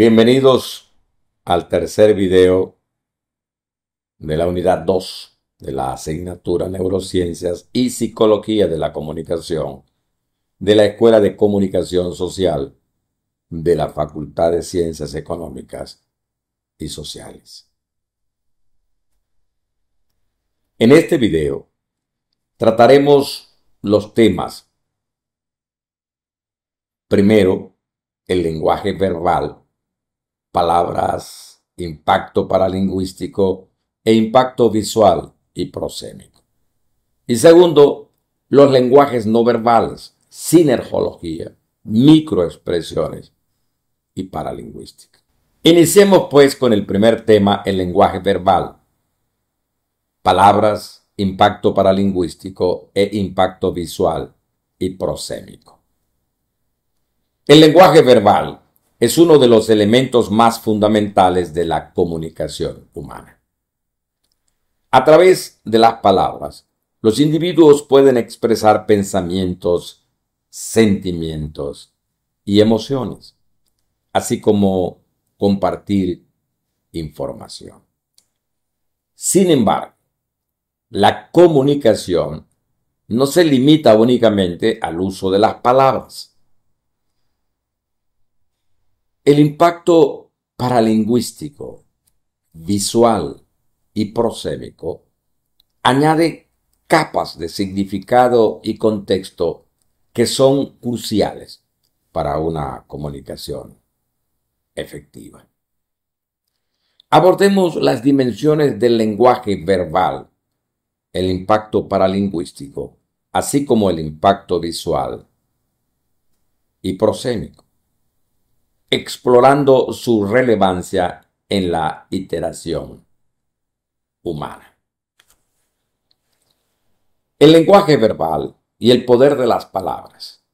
Bienvenidos al tercer video de la unidad 2 de la asignatura Neurociencias y Psicología de la Comunicación de la Escuela de Comunicación Social de la Facultad de Ciencias Económicas y Sociales. En este video trataremos los temas: primero, el lenguaje verbal, palabras, impacto paralingüístico e impacto visual y prosémico. Y segundo, los lenguajes no verbales, sinergología, microexpresiones y paralingüística. Iniciemos pues con el primer tema, el lenguaje verbal, palabras, impacto paralingüístico e impacto visual y prosémico. El lenguaje verbal es uno de los elementos más fundamentales de la comunicación humana. A través de las palabras, los individuos pueden expresar pensamientos, sentimientos y emociones, así como compartir información. Sin embargo, la comunicación no se limita únicamente al uso de las palabras. El impacto paralingüístico, visual y prosémico añade capas de significado y contexto que son cruciales para una comunicación efectiva. Abordemos las dimensiones del lenguaje verbal, el impacto paralingüístico, así como el impacto visual y prosémico, explorando su relevancia en la iteración humana. El lenguaje verbal y el poder de las palabras.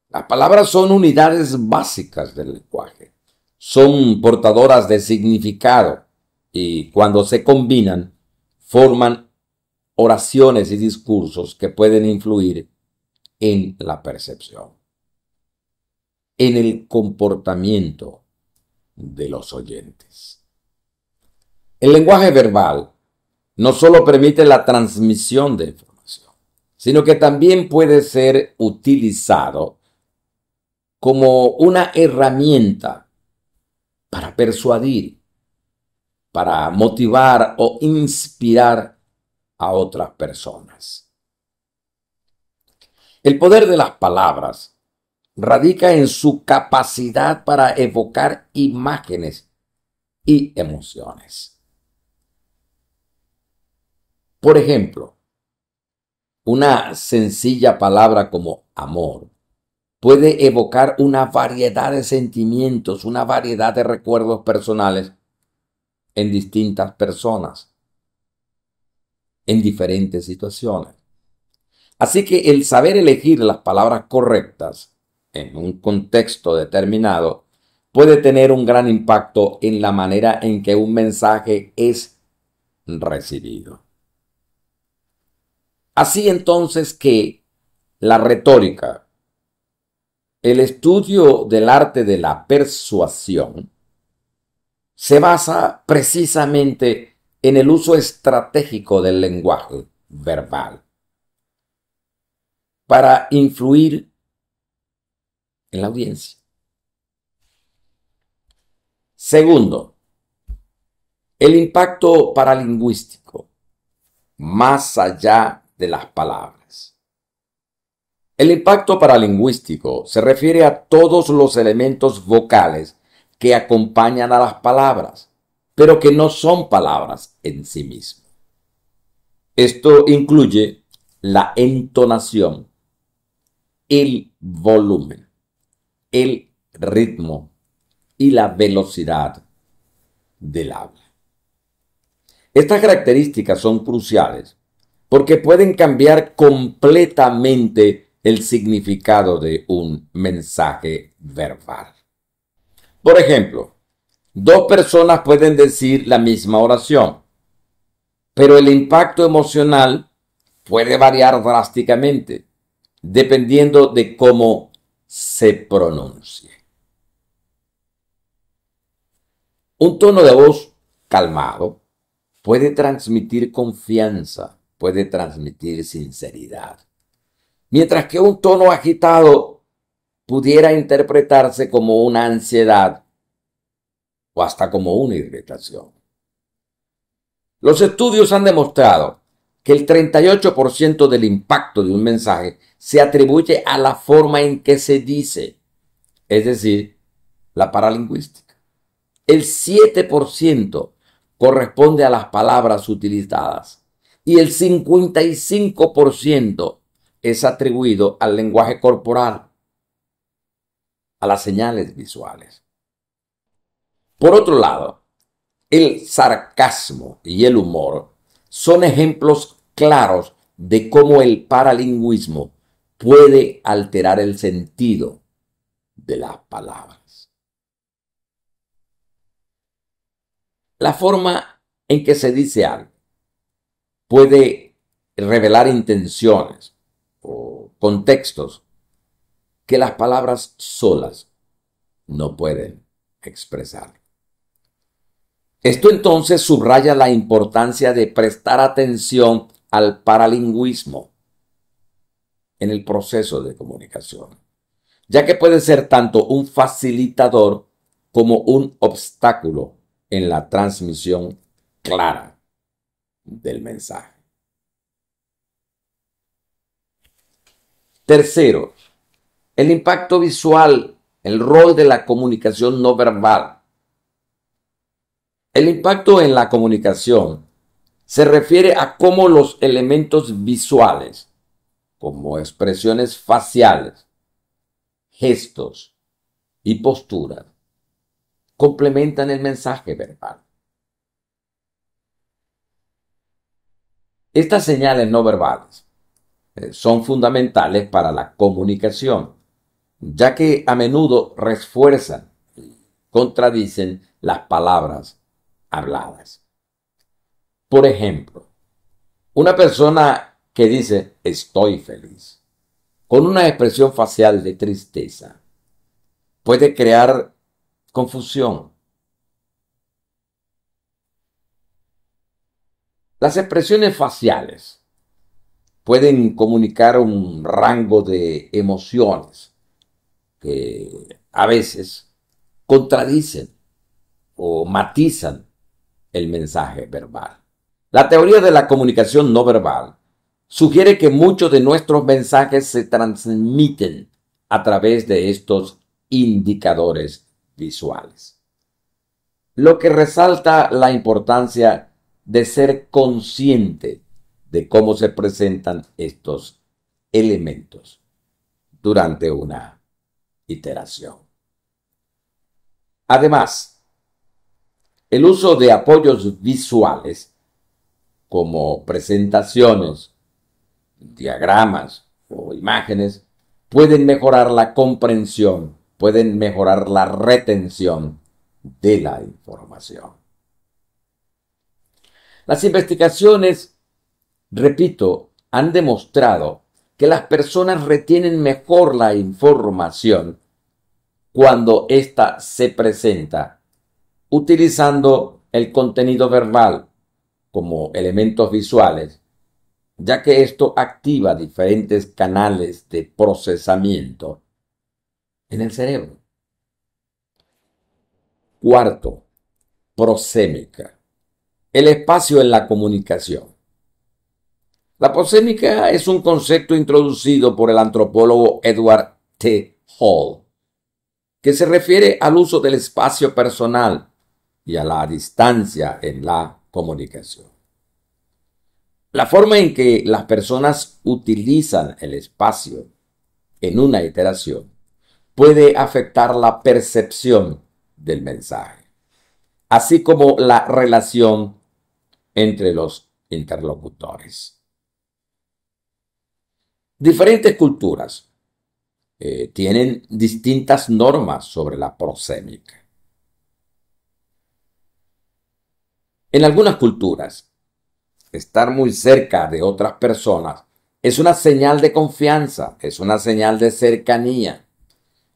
Las palabras son unidades básicas del lenguaje. Son portadoras de significado y cuando se combinan forman oraciones y discursos que pueden influir en la percepción, en el comportamiento de los oyentes. El lenguaje verbal no solo permite la transmisión de información, sino que también puede ser utilizado como una herramienta para persuadir, para motivar o inspirar a otras personas. El poder de las palabras radica en su capacidad para evocar imágenes y emociones. Por ejemplo, una sencilla palabra como amor puede evocar una variedad de sentimientos, una variedad de recuerdos personales en distintas personas, en diferentes situaciones. Así que el saber elegir las palabras correctas en un contexto determinado puede tener un gran impacto en la manera en que un mensaje es recibido. Así entonces que la retórica, el estudio del arte de la persuasión, se basa precisamente en el uso estratégico del lenguaje verbal para influir en la audiencia. Segundo, el impacto paralingüístico, más allá de las palabras. El impacto paralingüístico se refiere a todos los elementos vocales que acompañan a las palabras, pero que no son palabras en sí mismas. Esto incluye la entonación, el volumen, el ritmo y la velocidad del habla. Estas características son cruciales porque pueden cambiar completamente el significado de un mensaje verbal. Por ejemplo, dos personas pueden decir la misma oración, pero el impacto emocional puede variar drásticamente dependiendo de cómo se pronuncie. Un tono de voz calmado puede transmitir confianza, puede transmitir sinceridad, mientras que un tono agitado pudiera interpretarse como una ansiedad o hasta como una irritación. Los estudios han demostrado que el 38% del impacto de un mensaje se atribuye a la forma en que se dice, es decir, la paralingüística. El 7% corresponde a las palabras utilizadas y el 55% es atribuido al lenguaje corporal, a las señales visuales. Por otro lado, el sarcasmo y el humor son ejemplos claros de cómo el paralingüismo puede alterar el sentido de las palabras. La forma en que se dice algo puede revelar intenciones o contextos que las palabras solas no pueden expresar. Esto entonces subraya la importancia de prestar atención al paralingüismo en el proceso de comunicación, ya que puede ser tanto un facilitador como un obstáculo en la transmisión clara del mensaje. Tercero, el impacto visual, el rol de la comunicación no verbal. El impacto en la comunicación se refiere a cómo los elementos visuales, como expresiones faciales, gestos y posturas, complementan el mensaje verbal. Estas señales no verbales son fundamentales para la comunicación, ya que a menudo refuerzan y contradicen las palabras habladas. Por ejemplo, una persona que dice estoy feliz, con una expresión facial de tristeza, puede crear confusión. Las expresiones faciales pueden comunicar un rango de emociones que a veces contradicen o matizan el mensaje verbal. La teoría de la comunicación no verbal sugiere que muchos de nuestros mensajes se transmiten a través de estos indicadores visuales, lo que resalta la importancia de ser consciente de cómo se presentan estos elementos durante una iteración. Además, el uso de apoyos visuales como presentaciones, diagramas o imágenes pueden mejorar la comprensión, pueden mejorar la retención de la información. Las investigaciones, repito, han demostrado que las personas retienen mejor la información cuando ésta se presenta utilizando el contenido verbal como elementos visuales, ya que esto activa diferentes canales de procesamiento en el cerebro. Cuarto, prosémica. El espacio en la comunicación. La prosémica es un concepto introducido por el antropólogo Edward T. Hall, que se refiere al uso del espacio personal y a la distancia en la comunicación. La forma en que las personas utilizan el espacio en una iteración puede afectar la percepción del mensaje, así como la relación entre los interlocutores. Diferentes culturas tienen distintas normas sobre la prosémica. En algunas culturas, estar muy cerca de otras personas es una señal de confianza, es una señal de cercanía,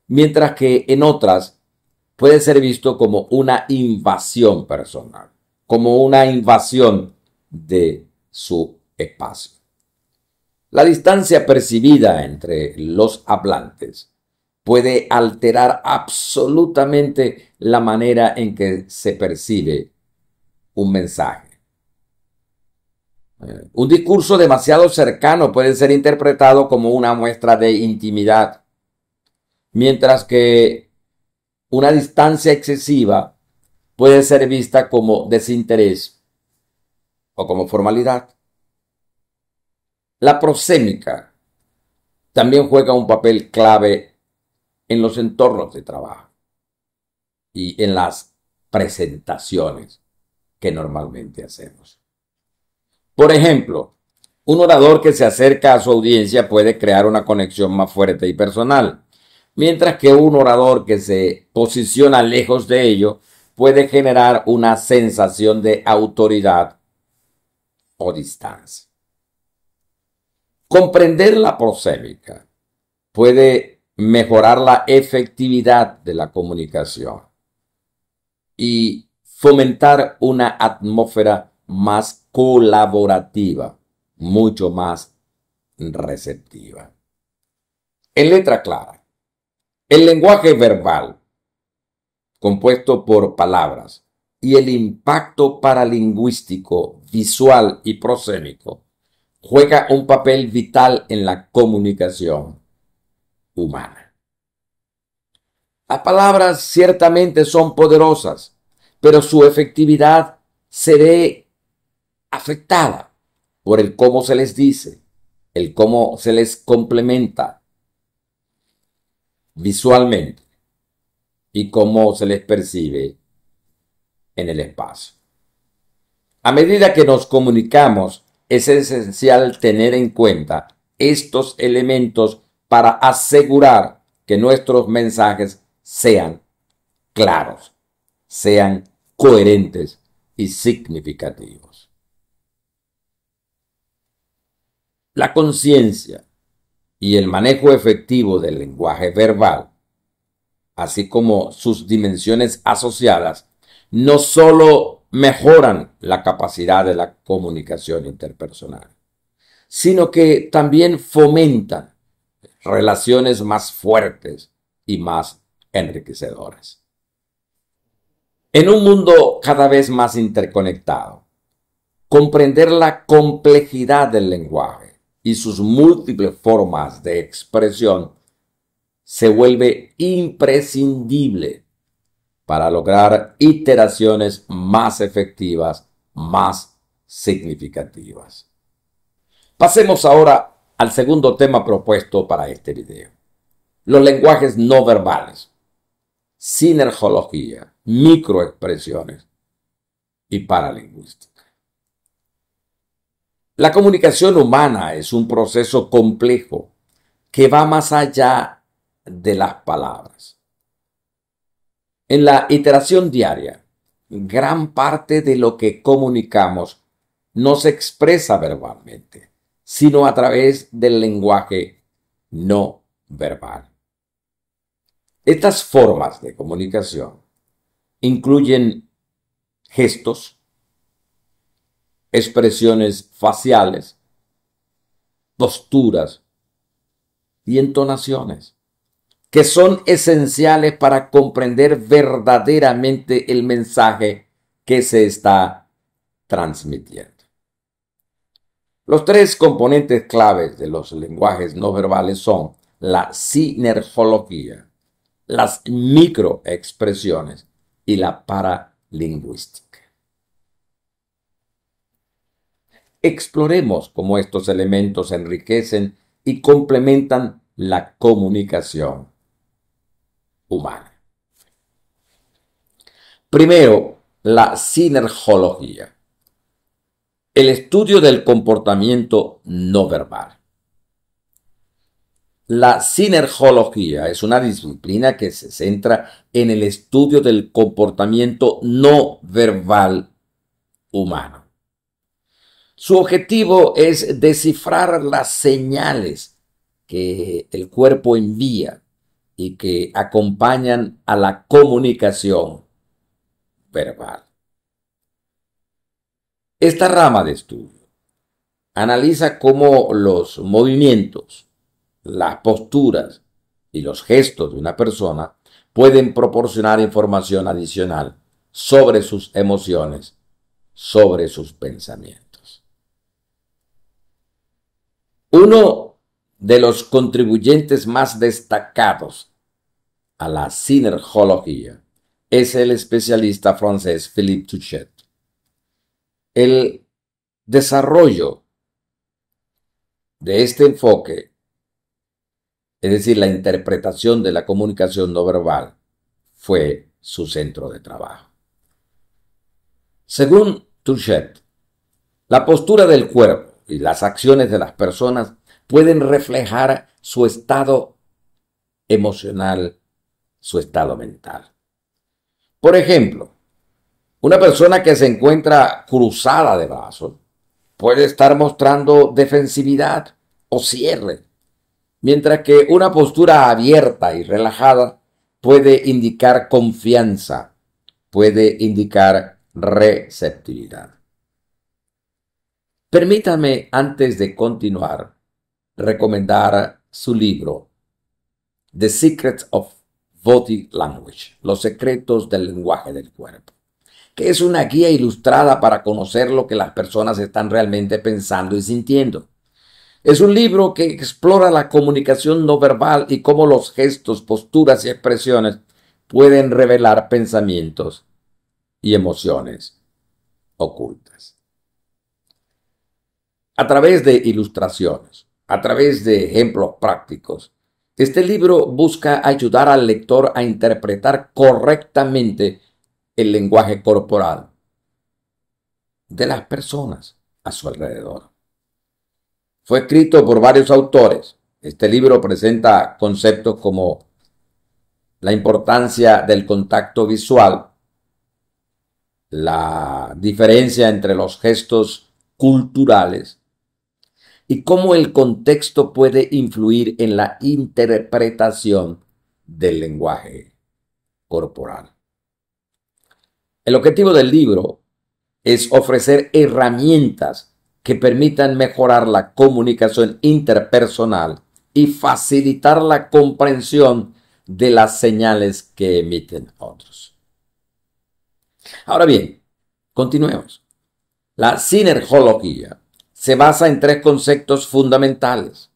mientras que en otras puede ser visto como una invasión personal, como una invasión de su espacio. La distancia percibida entre los hablantes puede alterar absolutamente la manera en que se percibe un mensaje. Un discurso demasiado cercano puede ser interpretado como una muestra de intimidad, mientras que una distancia excesiva puede ser vista como desinterés o como formalidad. La prosémica también juega un papel clave en los entornos de trabajo y en las presentaciones que normalmente hacemos. Por ejemplo, un orador que se acerca a su audiencia puede crear una conexión más fuerte y personal, mientras que un orador que se posiciona lejos de ello puede generar una sensación de autoridad o distancia. Comprender la prosémica puede mejorar la efectividad de la comunicación y fomentar una atmósfera más colaborativa, mucho más receptiva. En letra clara, el lenguaje verbal, compuesto por palabras, y el impacto paralingüístico, visual y prosémico, juega un papel vital en la comunicación humana. Las palabras ciertamente son poderosas, pero su efectividad se ve afectada por el cómo se les dice, el cómo se les complementa visualmente y cómo se les percibe en el espacio. A medida que nos comunicamos, es esencial tener en cuenta estos elementos para asegurar que nuestros mensajes sean claros, sean coherentes y significativos. La conciencia y el manejo efectivo del lenguaje verbal, así como sus dimensiones asociadas, no solo mejoran la capacidad de la comunicación interpersonal, sino que también fomentan relaciones más fuertes y más enriquecedoras. En un mundo cada vez más interconectado, comprender la complejidad del lenguaje y sus múltiples formas de expresión se vuelve imprescindible para lograr iteraciones más efectivas, más significativas. Pasemos ahora al segundo tema propuesto para este video: los lenguajes no verbales, sinergología, microexpresiones y paralingüística. La comunicación humana es un proceso complejo que va más allá de las palabras. En la iteración diaria, gran parte de lo que comunicamos no se expresa verbalmente, sino a través del lenguaje no verbal. Estas formas de comunicación incluyen gestos, expresiones faciales, posturas y entonaciones, que son esenciales para comprender verdaderamente el mensaje que se está transmitiendo. Los tres componentes claves de los lenguajes no verbales son la sinergología, las microexpresiones y la paralingüística. Exploremos cómo estos elementos enriquecen y complementan la comunicación humana. Primero, la sinergología, el estudio del comportamiento no verbal. La sinergología es una disciplina que se centra en el estudio del comportamiento no verbal humano. Su objetivo es descifrar las señales que el cuerpo envía y que acompañan a la comunicación verbal. Esta rama de estudio analiza cómo los movimientos, las posturas y los gestos de una persona pueden proporcionar información adicional sobre sus emociones, sobre sus pensamientos. Uno de los contribuyentes más destacados a la sinergología es el especialista francés Philippe Touchet. El desarrollo de este enfoque, es decir, la interpretación de la comunicación no verbal, fue su centro de trabajo. Según Touchet, la postura del cuerpo y las acciones de las personas pueden reflejar su estado emocional, su estado mental. Por ejemplo, una persona que se encuentra cruzada de brazos puede estar mostrando defensividad o cierre, mientras que una postura abierta y relajada puede indicar confianza, puede indicar receptividad. Permítame, antes de continuar, recomendar su libro The Secrets of Body Language, Los secretos del lenguaje del cuerpo, que es una guía ilustrada para conocer lo que las personas están realmente pensando y sintiendo. Es un libro que explora la comunicación no verbal y cómo los gestos, posturas y expresiones pueden revelar pensamientos y emociones ocultas. A través de ilustraciones, a través de ejemplos prácticos, este libro busca ayudar al lector a interpretar correctamente el lenguaje corporal de las personas a su alrededor. Fue escrito por varios autores. Este libro presenta conceptos como la importancia del contacto visual, la diferencia entre los gestos culturales y cómo el contexto puede influir en la interpretación del lenguaje corporal. El objetivo del libro es ofrecer herramientas que permitan mejorar la comunicación interpersonal y facilitar la comprensión de las señales que emiten otros. Ahora bien, continuemos. La sinergología se basa en tres conceptos fundamentales: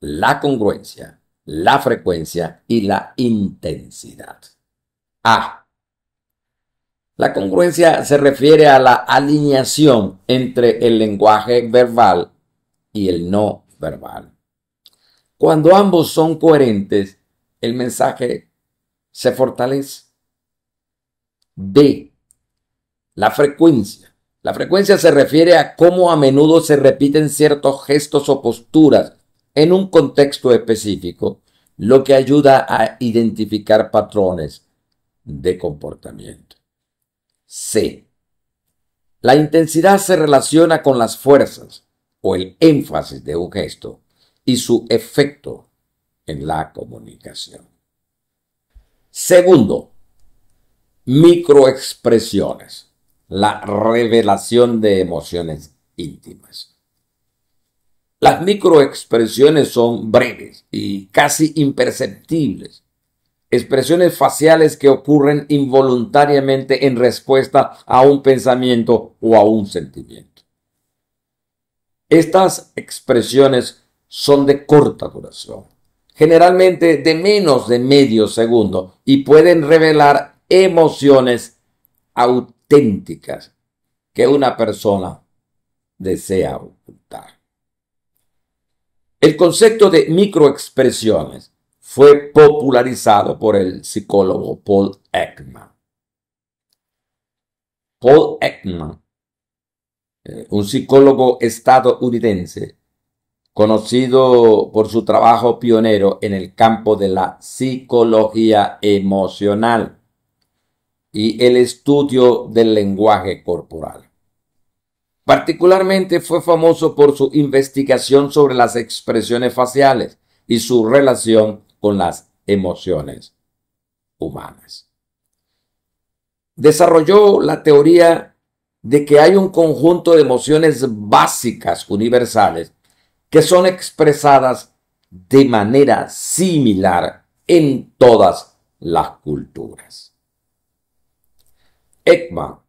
la congruencia, la frecuencia y la intensidad. A. La congruencia se refiere a la alineación entre el lenguaje verbal y el no verbal. Cuando ambos son coherentes, el mensaje se fortalece. B. La frecuencia. La frecuencia se refiere a cómo a menudo se repiten ciertos gestos o posturas en un contexto específico, lo que ayuda a identificar patrones de comportamiento. C. La intensidad se relaciona con las fuerzas o el énfasis de un gesto y su efecto en la comunicación. Segundo, microexpresiones, la revelación de emociones íntimas. Las microexpresiones son breves y casi imperceptibles. Expresiones faciales que ocurren involuntariamente en respuesta a un pensamiento o a un sentimiento. Estas expresiones son de corta duración, generalmente de menos de medio segundo, y pueden revelar emociones auténticas que una persona desea ocultar. El concepto de microexpresiones fue popularizado por el psicólogo Paul Ekman. Paul Ekman, un psicólogo estadounidense, conocido por su trabajo pionero en el campo de la psicología emocional y el estudio del lenguaje corporal. Particularmente fue famoso por su investigación sobre las expresiones faciales y su relación con las emociones humanas. Desarrolló la teoría de que hay un conjunto de emociones básicas universales que son expresadas de manera similar en todas las culturas. Ekman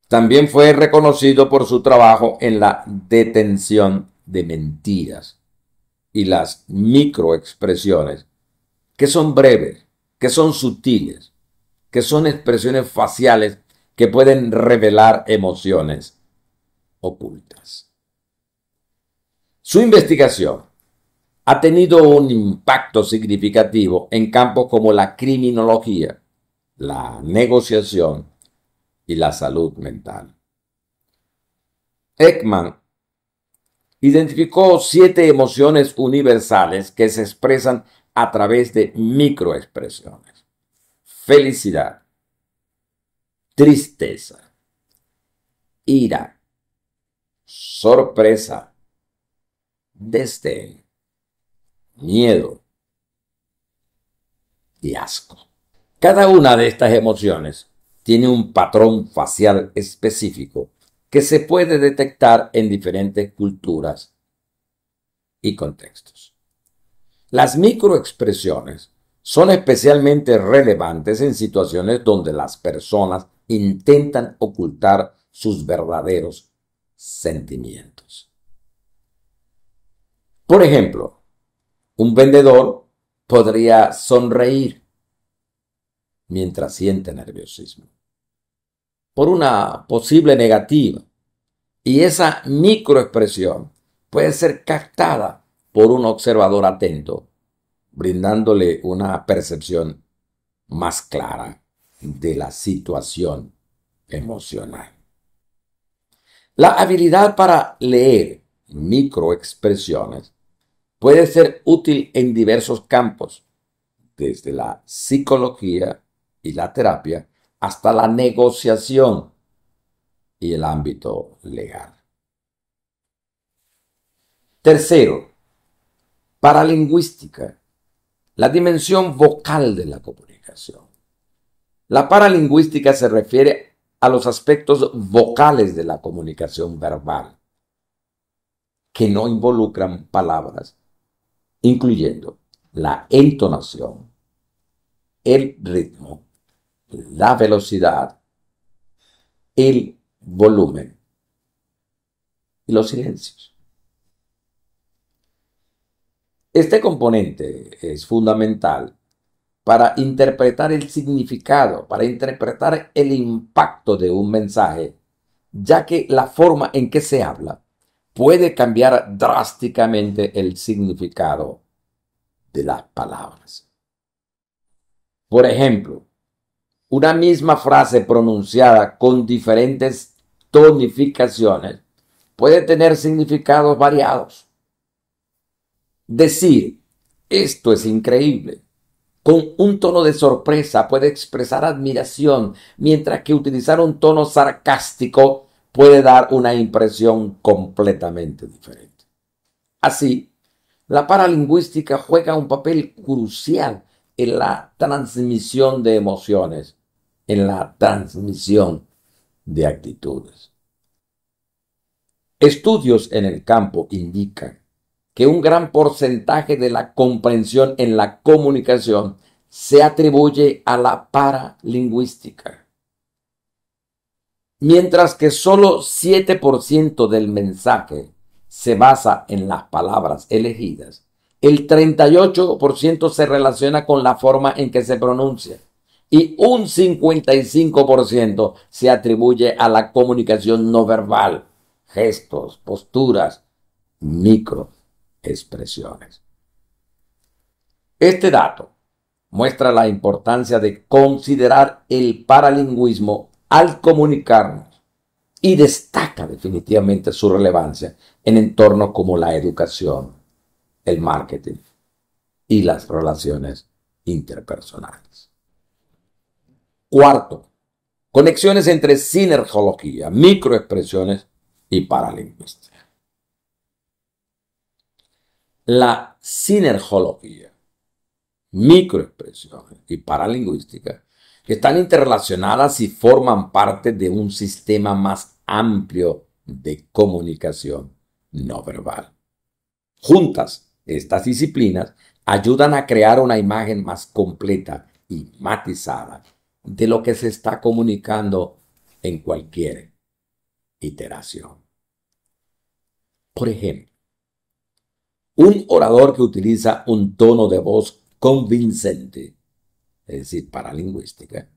también fue reconocido por su trabajo en la detención de mentiras y las microexpresiones, que son breves, que son sutiles, que son expresiones faciales que pueden revelar emociones ocultas. Su investigación ha tenido un impacto significativo en campos como la criminología, la negociación y la salud mental. Ekman identificó 7 emociones universales que se expresan a través de microexpresiones: felicidad, tristeza, ira, sorpresa, desdén, miedo y asco. Cada una de estas emociones tiene un patrón facial específico que se puede detectar en diferentes culturas y contextos. Las microexpresiones son especialmente relevantes en situaciones donde las personas intentan ocultar sus verdaderos sentimientos. Por ejemplo, un vendedor podría sonreír mientras siente nerviosismo por una posible negativa, y esa microexpresión puede ser captada por un observador atento, brindándole una percepción más clara de la situación emocional. La habilidad para leer microexpresiones puede ser útil en diversos campos, desde la psicología y la terapia hasta la negociación y el ámbito legal. Tercero, paralingüística, la dimensión vocal de la comunicación. La paralingüística se refiere a los aspectos vocales de la comunicación verbal, que no involucran palabras, incluyendo la entonación, el ritmo, la velocidad, el volumen y los silencios. Este componente es fundamental para interpretar el significado, para interpretar el impacto de un mensaje, ya que la forma en que se habla puede cambiar drásticamente el significado de las palabras. Por ejemplo, una misma frase pronunciada con diferentes tonificaciones puede tener significados variados. Decir, esto es increíble, con un tono de sorpresa puede expresar admiración, mientras que utilizar un tono sarcástico puede dar una impresión completamente diferente. Así, la paralingüística juega un papel crucial en la transmisión de emociones, en la transmisión de actitudes. Estudios en el campo indican que un gran porcentaje de la comprensión en la comunicación se atribuye a la paralingüística, mientras que solo 7% del mensaje se basa en las palabras elegidas. El 38% se relaciona con la forma en que se pronuncia y un 55% se atribuye a la comunicación no verbal, gestos, posturas, microexpresiones. Este dato muestra la importancia de considerar el paralingüismo al comunicarnos y destaca definitivamente su relevancia en entornos como la educación, el marketing y las relaciones interpersonales. Cuarto, conexiones entre sinergología, microexpresiones y paralingüística. La sinergología microexpresiones y paralingüística están interrelacionadas y forman parte de un sistema más amplio de comunicación no verbal. Juntas, estas disciplinas ayudan a crear una imagen más completa y matizada de lo que se está comunicando en cualquier iteración. Por ejemplo, un orador que utiliza un tono de voz convincente, es decir, paralingüística,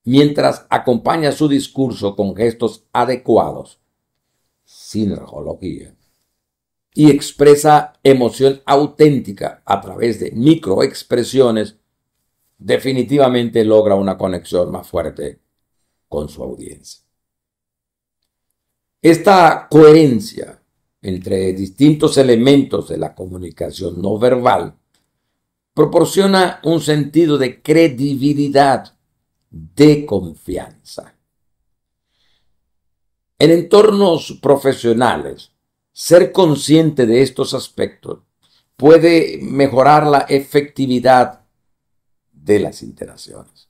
mientras acompaña su discurso con gestos adecuados, sinergología, y expresa emoción auténtica a través de microexpresiones, definitivamente logra una conexión más fuerte con su audiencia. Esta coherencia entre distintos elementos de la comunicación no verbal proporciona un sentido de credibilidad, de confianza. En entornos profesionales, ser consciente de estos aspectos puede mejorar la efectividad de las interacciones.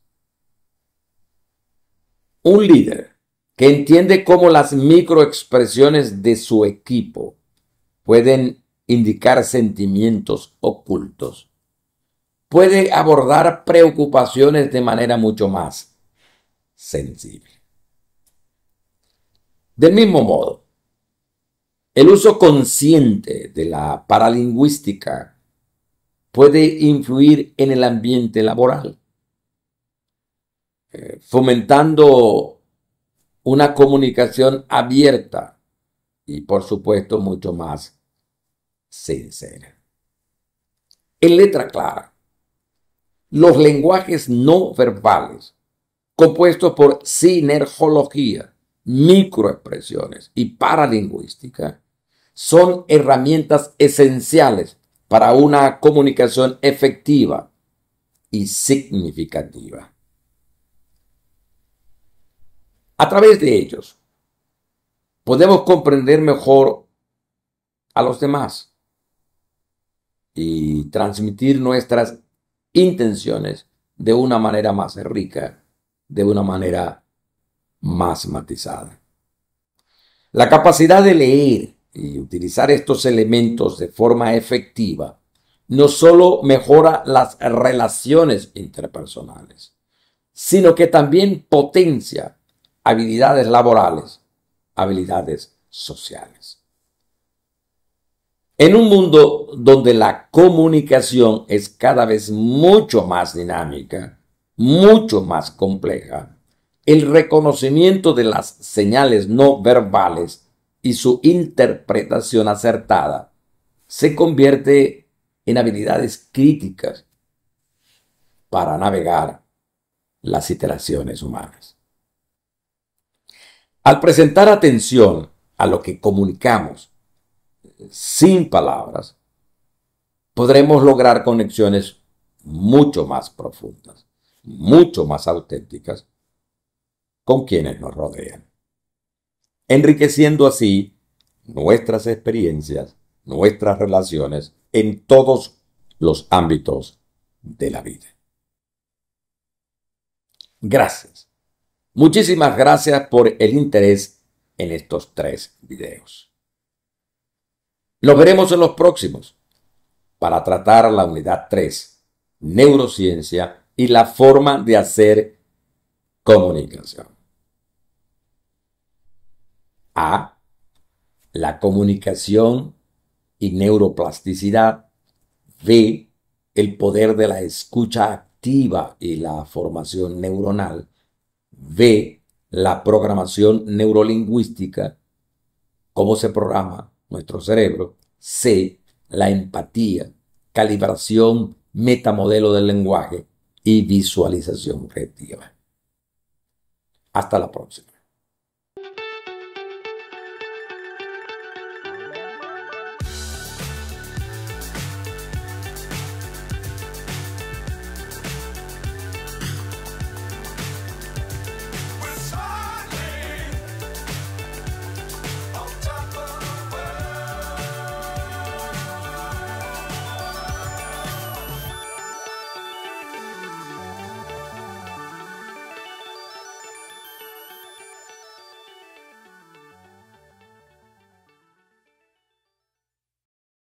Un líder que entiende cómo las microexpresiones de su equipo pueden indicar sentimientos ocultos, puede abordar preocupaciones de manera mucho más sensible. Del mismo modo, el uso consciente de la paralingüística puede influir en el ambiente laboral, fomentando una comunicación abierta y, por supuesto, mucho más sincera. En letra clara, los lenguajes no verbales, compuestos por sinergología, microexpresiones y paralingüística, son herramientas esenciales para una comunicación efectiva y significativa. A través de ellos, podemos comprender mejor a los demás y transmitir nuestras intenciones de una manera más rica, de una manera más matizada. La capacidad de leer y utilizar estos elementos de forma efectiva no solo mejora las relaciones interpersonales, sino que también potencia habilidades laborales, habilidades sociales. En un mundo donde la comunicación es cada vez mucho más dinámica, mucho más compleja, el reconocimiento de las señales no verbales y su interpretación acertada se convierte en habilidades críticas para navegar las interacciones humanas. Al presentar atención a lo que comunicamos sin palabras, podremos lograr conexiones mucho más profundas, mucho más auténticas con quienes nos rodean, enriqueciendo así nuestras experiencias, nuestras relaciones en todos los ámbitos de la vida. Gracias. Muchísimas gracias por el interés en estos 3 videos. Nos veremos en los próximos para tratar la unidad 3, neurociencia y la forma de hacer comunicación. A. La comunicación y neuroplasticidad. B. El poder de la escucha activa y la formación neuronal. B. La programación neurolingüística. Cómo se programa nuestro cerebro. C. La empatía, calibración, metamodelo del lenguaje y visualización objetiva. Hasta la próxima.